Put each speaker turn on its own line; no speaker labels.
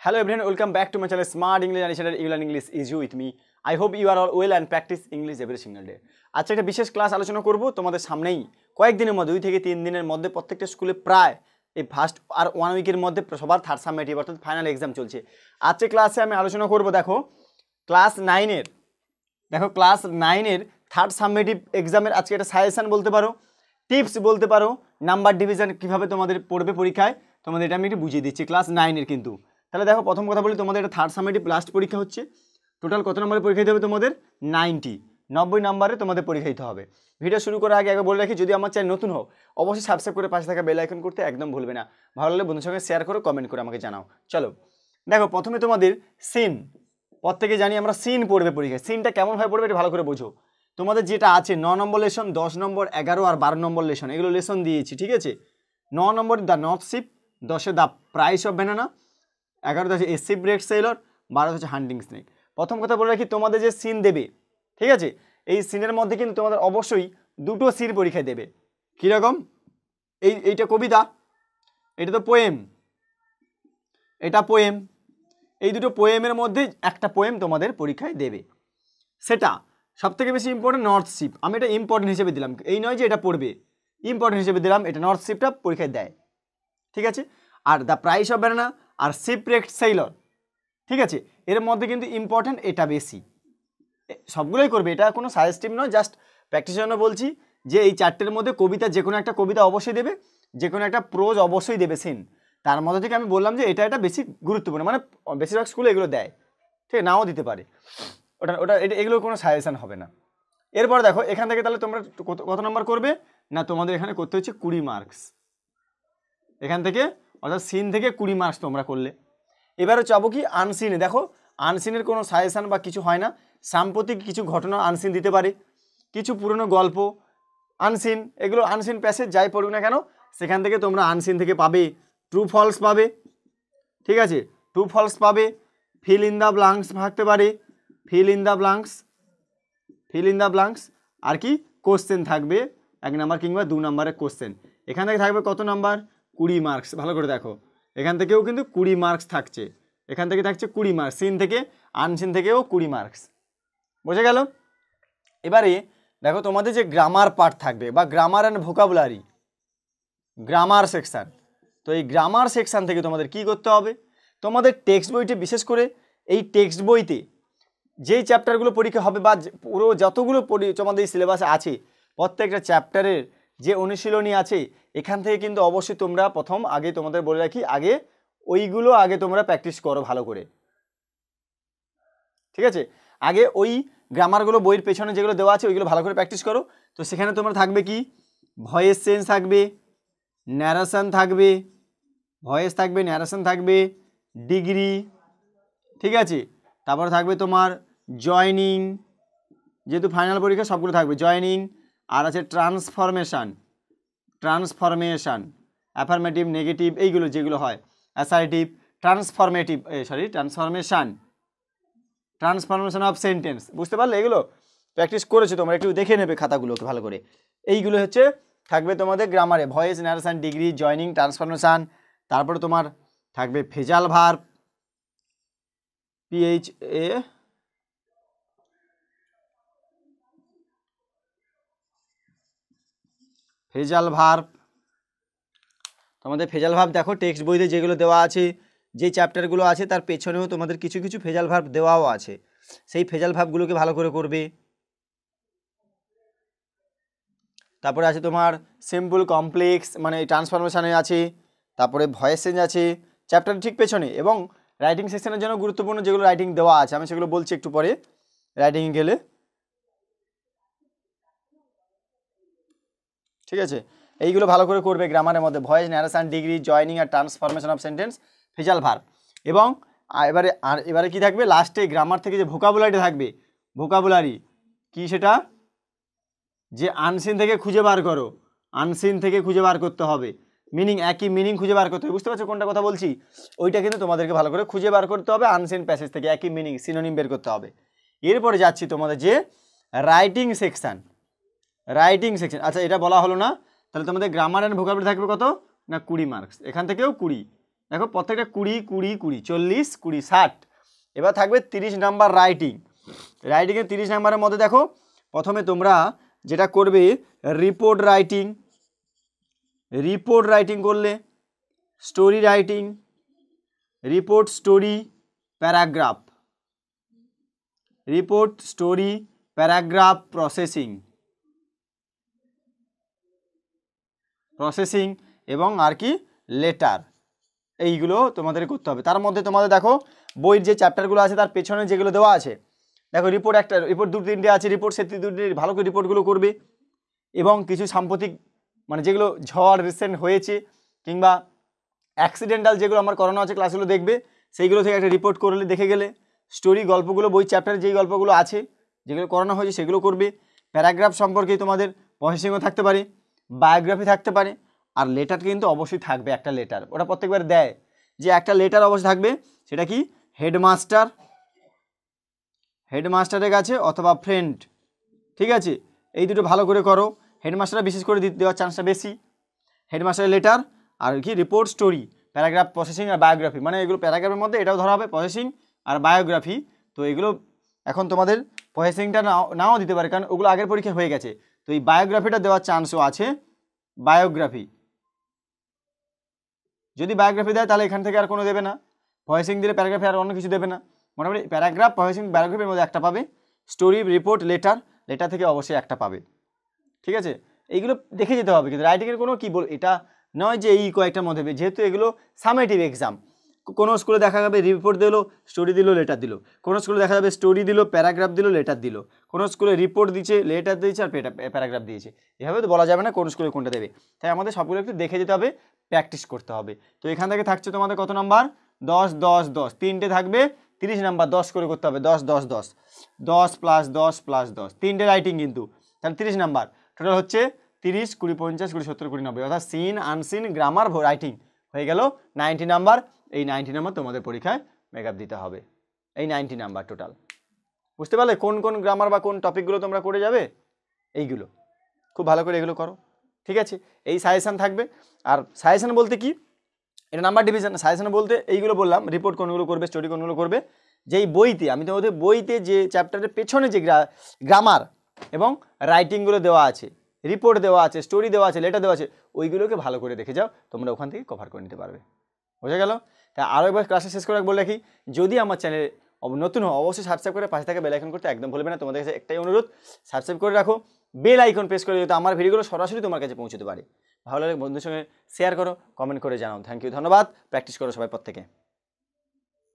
Hello everyone, welcome back to my channel Smart English and Channel You Learn English is you with me. I hope you are all well and practice English every single day. আজকে একটা বিশেষ class আলোচনা করব তোমাদের সামনেই কয়েকদিনের মধ্যে 2 থেকে 3 দিনের মধ্যে প্রত্যেকটা স্কুলে প্রায় এই ফার্স্ট আর 1 উইকের মধ্যে সবার থার্ড সামেটিভ অর্থাৎ ফাইনাল এক্সাম চলছে। আজকে ক্লাসে আমি আলোচনা করব ক্লাস 9 এর থার্ড সামেটিভ এক্সামের আজকে একটা সাজেশন বলতে পারো, টিপস বলতে পারো, নাম্বার ডিভিশন কিভাবে তোমাদের পড়বে পরীক্ষায় তোমাদের এটা আমি একটু বুঝিয়ে দিচ্ছি ক্লাস 9 এর। কিন্তু তাহলে দেখো, প্রথম কথা বলি, তোমাদের এটা থার্ড সামেটিভ লাস্ট পরীক্ষা হচ্ছে। টোটাল কত নম্বরে পরীক্ষা দিতে হবে তোমাদের? 90 নম্বরে তোমাদের পরীক্ষা দিতে হবে। ভিডিও শুরু করার আগে বলে রাখি, যদি আমার চ্যানেল নতুন হও অবশ্যই সাবস্ক্রাইব করে পাশে থাকা বেল আইকন করতে একদম ভুলবে না। ভালো লাগলে বন্ধুর সঙ্গে শেয়ার করো, কমেন্ট করে আমাকে জানাও। চলো দেখো, প্রথমে তোমাদের সিন, প্রত্যেকে জানি আমরা সিন পড়বে পরীক্ষায়। সিনটা কেমনভাবে পড়বে এটা ভালো করে বোঝো। তোমাদের যেটা আছে 9 নম্বর লেসন, 10 নম্বর, 11 আর 12 নম্বর লেসন, এগুলো লেসন দিয়েছি, ঠিক আছে। 9 নম্বর the north ship, 10 the price of banana, 11 হচ্ছে এ শিপ রেড সেলর, 12 হচ্ছে হান্টিং স্নেক। প্রথম কথা বলে রাখি, তোমাদের যে সিন দেবে, ঠিক আছে, এই সিনের মধ্যে কিন্তু তোমাদের অবশ্যই দুটো সিন পরীক্ষায় দেবে। কীরকম? এইটা কবিতা, এটা তো পোয়েম, এটা পোয়েম। এই দুটো পোয়েমের মধ্যে একটা পোয়েম তোমাদের পরীক্ষায় দেবে। সেটা সবথেকে বেশি ইম্পর্টেন্ট নর্থ শিপ। আমি এটা ইম্পর্টেন্ট হিসেবে দিলাম, এই নয় যে এটা পড়বে, ইম্পর্টেন্ট হিসেবে দিলাম। এটা নর্থ শিপটা পরীক্ষায় দেয়, ঠিক আছে। আর দ্য প্রাইস অফ ব্যানানা আর শিপরেক্ট সেইলর, ঠিক আছে, এর মধ্যে কিন্তু ইম্পর্টেন্ট এটা বেশি। সবগুলোই করবে, এটা কোনো সাজেস্টিভ নয়, জাস্ট প্র্যাকটিসের জন্য বলছি যে এই চারটের মধ্যে কবিতা, যে কোনো একটা কবিতা অবশ্যই দেবে, যে কোনো একটা প্রোজ অবশ্যই দেবে সিন। তার মধ্যে থেকে আমি বললাম যে এটা বেশি গুরুত্বপূর্ণ, মানে বেশিরভাগ স্কুলে এগুলো দেয়, ঠিক আছে, নাও দিতে পারে। ওটা এগুলোর কোনো সাজেশন হবে না। এরপর দেখো, এখান থেকে তাহলে তোমরা কত নম্বর করবে না, তোমাদের এখানে করতে হচ্ছে 20 মার্কস। এখান থেকে অর্থাৎ সিন থেকে 20 মার্কস তোমরা করলে। এবারে চাবো কি আনসিনে। দেখো, আনসিনের কোনো সাজেশান বা কিছু হয় না। সাম্প্রতিক কিছু ঘটনা আনসিন দিতে পারে, কিছু পুরনো গল্প আনসিন, এগুলো আনসিন প্যাসেজ যাই পড়বে না কেন, সেখান থেকে তোমরা আনসিন থেকে পাবে ট্রু ফলস পাবে, ঠিক আছে, ট্রু ফলস পাবে, ফিল ইন দ্য ব্লাঙ্কস থাকতে পারে, ফিল ইন দ্য ব্লাঙ্কস, আর কি কোশ্চেন থাকবে 1 নাম্বার কিংবা 2 নাম্বারের কোশ্চেন। এখান থেকে থাকবে কত নাম্বার? 20 মার্কস। ভালো করে দেখো, এখান থেকেও কিন্তু 20 মার্কস থাকছে, এখান থেকে থাকছে 20 মার্কস, সিন থেকে, আনসিন থেকেও 20 মার্কস। বোঝা গেল? এবারে দেখো, তোমাদের যে গ্রামার পার্ট থাকবে বা grammar and vocabulary, grammar section. তো এই গ্রামার সেকশান থেকে তোমাদের কি করতে হবে? তোমাদের টেক্সট বইটি, বিশেষ করে এই টেক্সট বইতে যেই চ্যাপ্টারগুলো পরীক্ষা হবে বা পুরো যতগুলো তোমাদের সিলেবাসে আছে, প্রত্যেকটা চ্যাপ্টারের যে অনুশীলনী আছে, এখান থেকে কিন্তু অবশ্যই তোমরা আগে তোমাদের বলে রাখি, ওইগুলো তোমরা প্র্যাকটিস করো ভালো করে, ঠিক আছে। আগে ওই গ্রামারগুলো বইয়ের পেছনে যেগুলো দেওয়া আছে ওইগুলো ভালো করে প্র্যাকটিস করো। তো সেখানে তোমরা থাকবে কি, ভয়েস চেঞ্জ থাকবে, ন্যারেশন থাকবে, ভয়েস থাকবে, ন্যারেশন থাকবে, ডিগ্রি, ঠিক আছে। তারপর থাকবে তোমার জয়নিং, যেহেতু ফাইনাল পরীক্ষা সবগুলো থাকবে, জয়নিং, আর আছে ট্রান্সফরমেশান, অ্যাফার্মেটিভ, নেগেটিভ, এইগুলো যেগুলো হয়, অ্যাসার্টিভ, ট্রান্সফরমেশন অফ সেন্টেন্স। বুঝতে পারলে? এগুলো প্র্যাকটিস করেছো তোমরা, একটু দেখে নেবে খাতাগুলোকে ভালো করে। এইগুলো হচ্ছে থাকবে তোমাদের গ্রামারে, voice, narration, degree, joining, transformation. তারপরে তোমার থাকবে phrasal verb, PHA, phrasal verb. তোমাদের ফেজাল ভার্ব দেখো টেক্সট বইতে যেগুলো দেওয়া আছে, যে চ্যাপ্টারগুলো আছে তার পেছনেও তোমাদের কিছু কিছু ফেজাল ভার্ব দেওয়াও আছে, সেই ফেজাল ভার্বগুলোকে ভালো করে করবে। তারপরে আছে তোমার সিম্পল, কমপ্লেক্স, মানে ট্রান্সফরমেশানে আছে, তারপরে ভয়েস চেঞ্জ আছে চ্যাপ্টার ঠিক পেছনে, এবং রাইটিং সেকশনের জন্য গুরুত্বপূর্ণ যেগুলো রাইটিং দেওয়া আছে, আমি সেগুলো বলছি একটু পরে রাইটিংয়ে গেলে, ঠিক আছে। এইগুলো ভালো করে করবে গ্রামারের মধ্যে, ভয়েস, ন্যারেশন, ডিগ্রি, জয়নিং আর transformation of sentence, phrasal verb. এবং এবারে কি থাকবে লাস্টে, গ্রামার থেকে যে ভোকাবুলারি থাকবে, ভোকাবুলারি কি সেটা, যে আনসিন থেকে খুঁজে বার করো, আনসিন থেকে খুঁজে বার করতে হবে, মিনিং, একই মিনিং খুঁজে বার করতে হবে। বুঝতে পারছো কোনটা কথা বলছি? ওইটা কিন্তু তোমাদেরকে ভালো করে খুঁজে বার করতে হবে, আনসিন প্যাসেজ থেকে একই মিনিং, সিনোনিম বের করতে হবে। এরপরে যাচ্ছি তোমাদের যে রাইটিং সেকশান। আচ্ছা, এটা বলা হলো না, তাহলে তোমাদের গ্রামার অ্যান্ড ভোকাবুলারি থাকবে কত না 20 মার্কস, এখান থেকেও 20, দেখো প্রত্যেকটা 20 20 20 40 20 60। এবার থাকবে 30 নাম্বার রাইটিং। রাইটিংয়ে 30 নাম্বারের মধ্যে দেখো প্রথমে তোমরা যেটা করবে রিপোর্ট রাইটিং। রিপোর্ট রাইটিং করলে story writing, report story paragraph, report story paragraph processing, processing এবং আর কি লেটার, এইগুলো তোমাদের করতে হবে। তার মধ্যে তোমাদের দেখো বইয়ের যে চ্যাপ্টারগুলো আছে তার পেছনে যেগুলো দেওয়া আছে, দেখো রিপোর্ট একটা রিপোর্ট 2-3টে আছে রিপোর্ট, সে 2-3টে ভালো করে রিপোর্টগুলো করবে। এবং কিছু সাম্প্রতিক মানে যেগুলো ঝড় রিসেন্ট হয়েছে কিংবা অ্যাক্সিডেন্টাল যেগুলো আমার করানো আছে ক্লাসগুলো দেখবে, সেইগুলো থেকে একটা রিপোর্ট করলে দেখে গেলে। স্টোরি গল্পগুলো বই চ্যাপ্টারে যেই গল্পগুলো আছে যেগুলো করানো হয়েছে সেগুলো করবে। প্যারাগ্রাফ সম্পর্কে তোমাদের প্রসেসিংও থাকতে পারে, বায়োগ্রাফি থাকতে পারে, আর লেটার কিন্তু অবশ্যই থাকবে একটা লেটার, ওটা প্রত্যেকবার দেয় যে একটা লেটার অবশ্যই থাকবে। সেটা কি হেডমাস্টার, হেডমাস্টারের কাছে অথবা ফ্রেন্ড, ঠিক আছে? এই দুটো ভালো করে করো। হেডমাস্টাররা বিশেষ করে দেওয়ার চান্সটা বেশি। হেডমাস্টারের লেটার আর কি রিপোর্ট স্টোরি প্যারাগ্রাফ প্রসেসিং আর বায়োগ্রাফি, মানে এগুলো প্যারাগ্রাফের মধ্যে এটাও ধরা হবে প্রসেসিং আর বায়োগ্রাফি। তো এগুলো এখন তোমাদের প্রসেসিংটা নাও দিতে পারে কারণ ওগুলো আগের পরীক্ষা হয়ে গেছে। তো এই বায়োগ্রাফিটা দেওয়ার চান্সও আছে। বায়োগ্রাফি যদি বায়োগ্রাফি দেয় তাহলে এখান থেকে আর কোনো দেবে না, প্রসেসিং দিলে প্যারাগ্রাফি আর অন্য কিছু দেবে না। মোটামুটি প্যারাগ্রাফ প্রসেসিং বায়োগ্রাফির মধ্যে একটা পাবে, স্টোরি রিপোর্ট লেটার, লেটার থেকে অবশ্যই একটা পাবে, ঠিক আছে? এইগুলো দেখে যেতে হবে। কিন্তু রাইটিংয়ের কোনো কি বল এটা নয় যে এই কয়েকটার মধ্যে, যেহেতু এগুলো সামেটিভ এক্সাম। কোনো স্কুলে দেখা যাবে রিপোর্ট দিল, স্টোরি দিল, লেটার দিল, কোনো স্কুলে দেখা যাবে স্টোরি দিল, প্যারাগ্রাফ দিল, লেটার দিল, কোনো স্কুলে রিপোর্ট দিচ্ছে, লেটার দিয়েছে আর প্যারাগ্রাফ দিয়েছে। এভাবে তো বলা যাবে না কোন স্কুলে কোনটা দেবে। তাই আমাদের সবগুলো একটু দেখে যেতে হবে, প্র্যাকটিস করতে হবে। তো এখান থেকে থাকছে তোমাদের কত নাম্বার? 10 10 10, তিনটে থাকবে 30 নাম্বার, 10 করে করতে হবে, 10 10 10 10 প্লাস 10 প্লাস 10, তিনটে রাইটিং কিন্তু, তাহলে 30 নাম্বার টোটাল হচ্ছে 30 20 50 20 70 20 90, অর্থাৎ সিন আনসিন গ্রামার রাইটিং হয়ে গেল 90 নাম্বার। এই 90 নাম্বার তোমাদের পরীক্ষায় মেকআপ দিতে হবে, এই 90 নাম্বার টোটাল। বুঝতে পারলে কোন কোন গ্রামার বা কোন টপিকগুলো তোমরা করে যাবে? এইগুলো খুব ভালো করে এগুলো করো, ঠিক আছে? এই সাজেশান থাকবে। আর সাজেশান বলতে কি, এটা নাম্বার ডিভিশন। সাজেশান বলতে এইগুলো বললাম, রিপোর্ট কোনগুলো করবে, স্টোরি কোনগুলো করবে, যেই বইতে আমি তোমাদের বইতে যে চ্যাপ্টারের পেছনে যে গ্রামার এবং রাইটিংগুলো দেওয়া আছে, রিপোর্ট দেওয়া আছে, স্টোরি দেওয়া আছে, লেটার দেওয়া আছে, ওইগুলোকে ভালো করে দেখে যাও, তোমরা ওখান থেকে কভার করে নিতে পারবে। বোঝা গেল? তা আরও একবার ক্লাসে শেষ করে বলে রাখি, যদি আমার চ্যানেলে নতুন হও অবশ্যই সাবস্ক্রাইব করে পাশে থাকা বেল আইকন করতে একদম ভুলবে না। তোমাদের কাছে একটাই অনুরোধ, সাবস্ক্রাইব করে রাখো, বেল আইকন প্রেস করে যাতে আমার ভিডিওগুলো সরাসরি তোমার কাছে পৌঁছতে পারে। ভালো লাগে বন্ধুদের সঙ্গে শেয়ার করো, কমেন্ট করে জানাও। থ্যাংক ইউ, ধন্যবাদ। প্র্যাকটিস করো সবাই প্রত্যেকে।